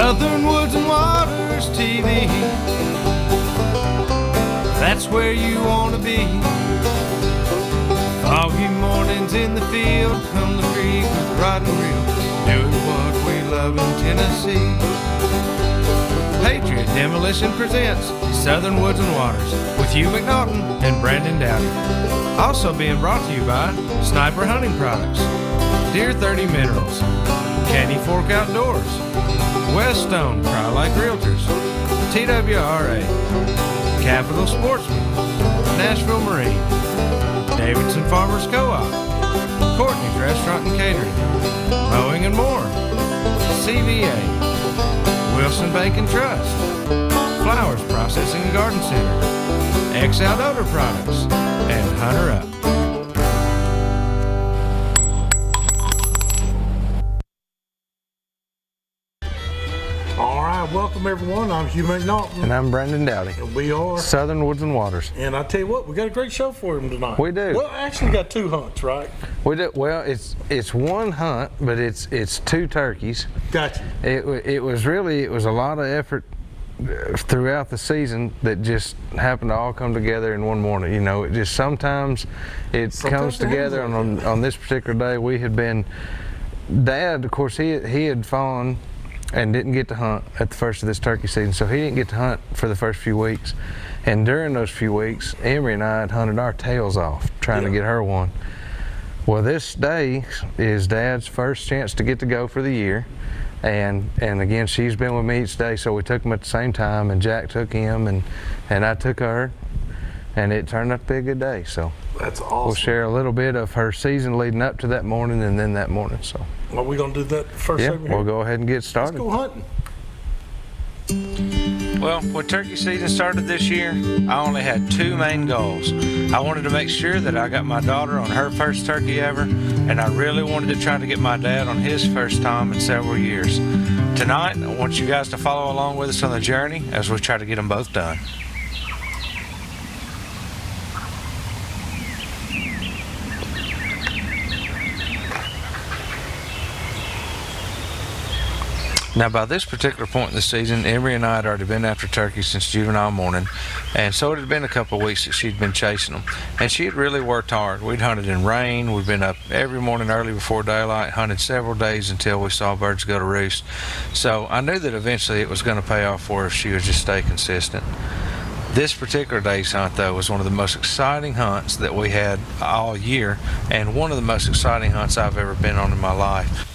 Southern Woods and Waters TV. That's where you want to be. Foggy mornings in the field, come the creek with rod and reel, doing what we love in Tennessee. Patriot Demolition presents Southern Woods and Waters with Hugh McNaughton and Brandon Dowdy. Also being brought to you by Sniper Hunting Products, Deer 30 Minerals, Candy Fork Outdoors, Weststone Cry-Like Realtors, TWRA, Capital Sportsman, Nashville Marine, Davidson Farmers Co-op, Courtney's Restaurant and Catering, Mowing and More, CVA, Wilson Bank and Trust, Flowers Processing and Garden Center, X Outdoor Products, and Hunter Up. Welcome everyone, I'm Hugh McNaughton. And I'm Brandon Dowdy. And we are Southern Woods and Waters. And I tell you what, we got a great show for him tonight. We do. Well, actually got two hunts, right? We do. Well, it's one hunt, but it's two turkeys. Gotcha. It was a lot of effort throughout the season that just happened to all come together in one morning. You know, it just sometimes comes together. On this particular day, we had been, Dad, of course, he had fallen and didn't get to hunt at the first of this turkey season, so he didn't get to hunt for the first few weeks. And during those few weeks, Emory and I had hunted our tails off trying to get her one. Well, this day is Dad's first chance to get to go for the year, and again, she's been with me each day, so we took them at the same time, and Jack took him, and I took her, and it turned out to be a good day. So that's awesome. We'll share a little bit of her season leading up to that morning and then that morning. So are we going to do that first? Yeah, we'll go ahead and get started. Let's go hunting. Well, when turkey season started this year, I only had two main goals. I wanted to make sure that I got my daughter on her first turkey ever, and I really wanted to try to get my dad on his first time in several years. Tonight, I want you guys to follow along with us on the journey as we try to get them both done. Now, by this particular point in the season, Emory and I had already been after turkeys since juvenile morning, and so it had been a couple of weeks that she'd been chasing them. And she had really worked hard. We'd hunted in rain, we'd been up every morning early before daylight, hunted several days until we saw birds go to roost. So I knew that eventually it was going to pay off for her if she would just stay consistent. This particular day's hunt, though, was one of the most exciting hunts that we had all year, and one of the most exciting hunts I've ever been on in my life.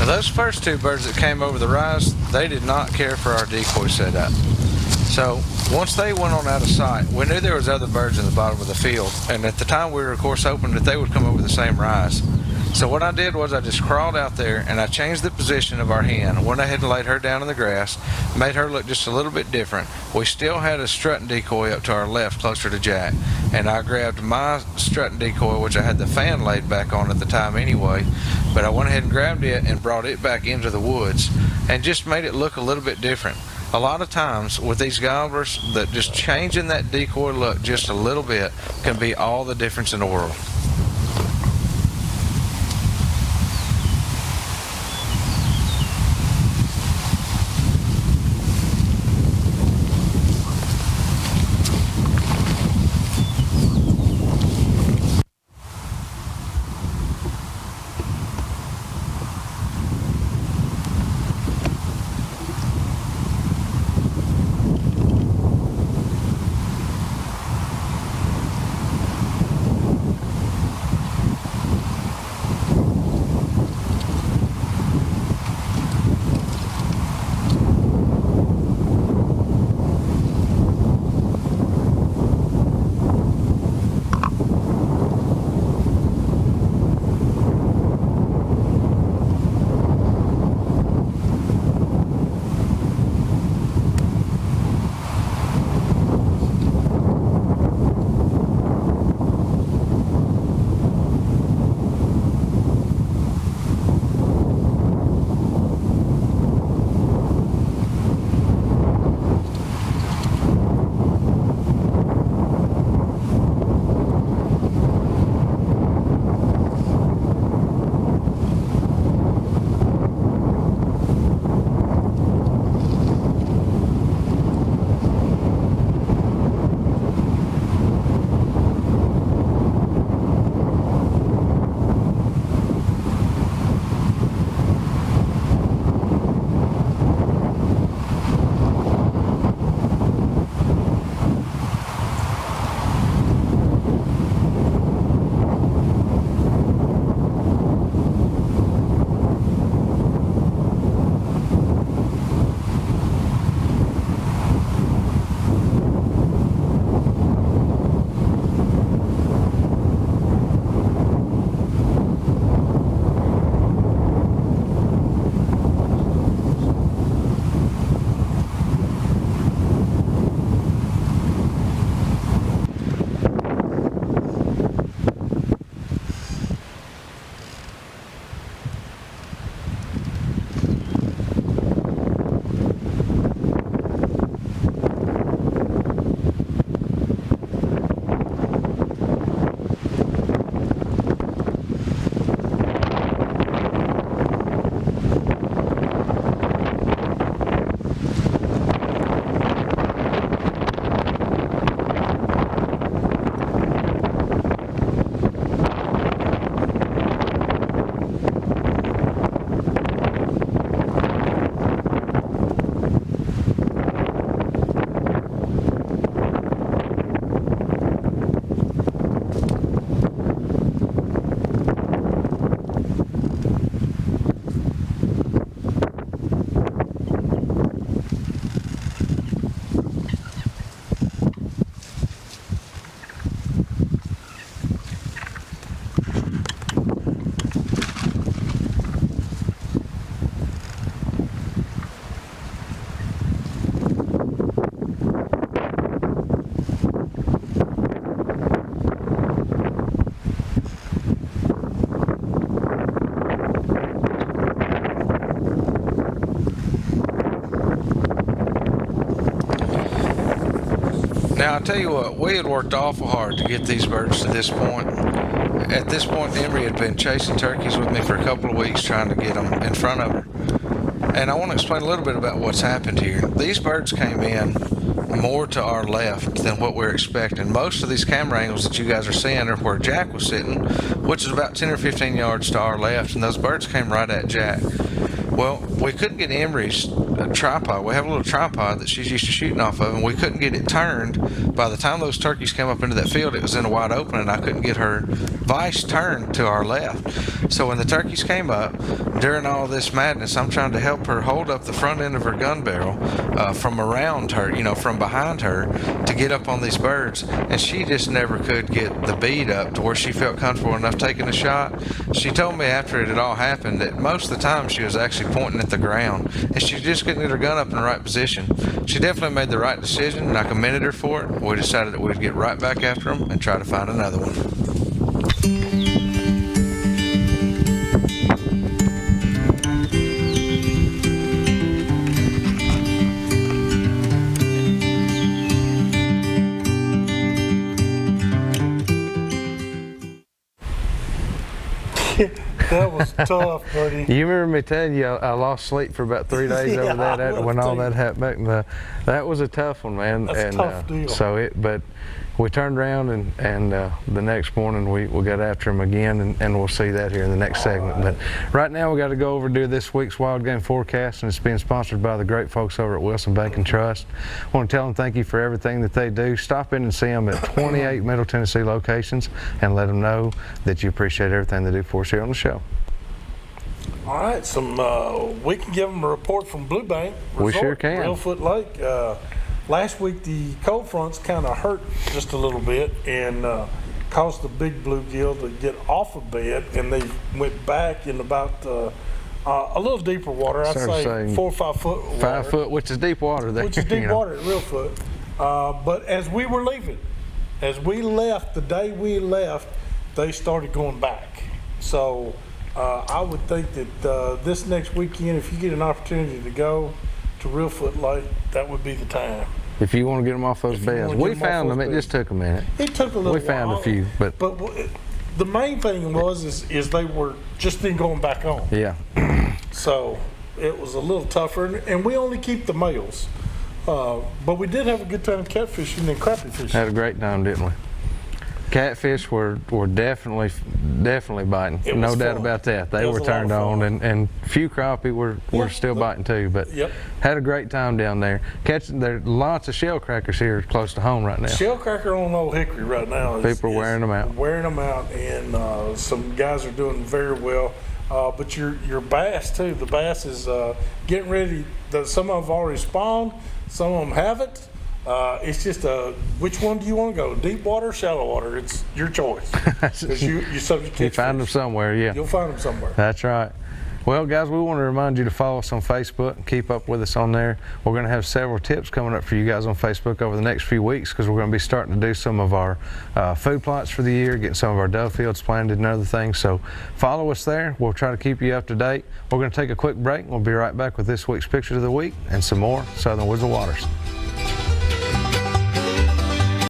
Those first two birds that came over the rise, they did not care for our decoy setup. So once they went on out of sight, we knew there was other birds in the bottom of the field, and at the time we were of course hoping that they would come over the same rise. So what I did was I just crawled out there and I changed the position of our hen, went ahead and laid her down in the grass, made her look just a little bit different. We still had a strutting decoy up to our left closer to Jack, and I grabbed my strutting decoy, which I had the fan laid back on at the time anyway, but I went ahead and grabbed it and brought it back into the woods and just made it look a little bit different. a lot of times with these gobblers, that just changing that decoy look just a little bit can be all the difference in the world. Now, I tell you what, we had worked awful hard to get these birds to this point. At this point, Emory had been chasing turkeys with me for a couple of weeks trying to get them in front of her. And I want to explain a little bit about what's happened here. These birds came in more to our left than what we're expecting. Most of these camera angles that you guys are seeing are where Jack was sitting, which is about 10 or 15 yards to our left, and those birds came right at Jack. Well, we couldn't get Emory's tripod. We have a little tripod that she's used to shooting off of, and we couldn't get it turned. By the time those turkeys came up into that field, it was in a wide open, and I couldn't get her vise turned to our left. So when the turkeys came up, during all this madness, I'm trying to help her hold up the front end of her gun barrel from around her, from behind her, to get up on these birds, and she just never could get the bead up to where she felt comfortable enough taking a shot. She told me after it had all happened that most of the time she was actually pointing at the ground, and she just couldn't get her gun up in the right position. She definitely made the right decision, and I commended her for it. We decided that we'd get right back after them and try to find another one. That was tough, buddy. You remember me telling you I lost sleep for about 3 days Yeah, over that I will when all tell you. that happened back. That was a tough one, man. That's a and tough deal. but we turned around and the next morning we got after him again, and we'll see that here in the next segment. But right now we got to go over and do this week's wild game forecast, and it's being sponsored by the great folks over at Wilson Bank and Trust. I want to tell them thank you for everything that they do. Stop in and see them at 28 Middle Tennessee locations and let them know that you appreciate everything they do for us here on the show. All right, we can give them a report from Blue Bank Resort, We sure can. Reelfoot Lake. Last week the cold fronts kind of hurt just a little bit and caused the big bluegill to get off a bed, and they went back in about a little deeper water. I'd say 4 or 5 foot water. 5 foot, which is deep water there. Which is deep water at Reelfoot. But as we were leaving, as we left, the day we left, they started going back. So I would think that this next weekend, if you get an opportunity to go to Reelfoot Lake, that would be the time. If you want to get them off those beds. We found them. It just took a minute. It took a little while. We found a few, but the main thing is they were just then going back on. yeah. So it was a little tougher, and we only keep the males. But we did have a good time catfishing and crappie fishing. Had a great time, didn't we? Catfish were definitely biting. It No was doubt fun. about that. They It was were a lot of turned on, fun. and few crappie were Yeah, still biting too. But Yep. had a great time down there. There's lots of shell crackers here close to home right now. Shellcracker on Old Hickory right now. People are wearing them out. Wearing them out, and some guys are doing very well. But your bass too. The bass is getting ready. Some of them have already spawned. Some of them haven't. It's just which one do you want to go? Deep water, shallow water? It's your choice. Because you're subject to You find them somewhere, yeah. You'll find them somewhere. That's right. Well, guys, we want to remind you to follow us on Facebook and keep up with us on there. We're going to have several tips coming up for you guys on Facebook over the next few weeks, because we're going to be starting to do some of our food plots for the year, getting some of our dove fields planted and other things. So follow us there. We'll try to keep you up to date. We're going to take a quick break. We'll be right back with this week's Pictures of the Week and some more Southern Woods and Waters.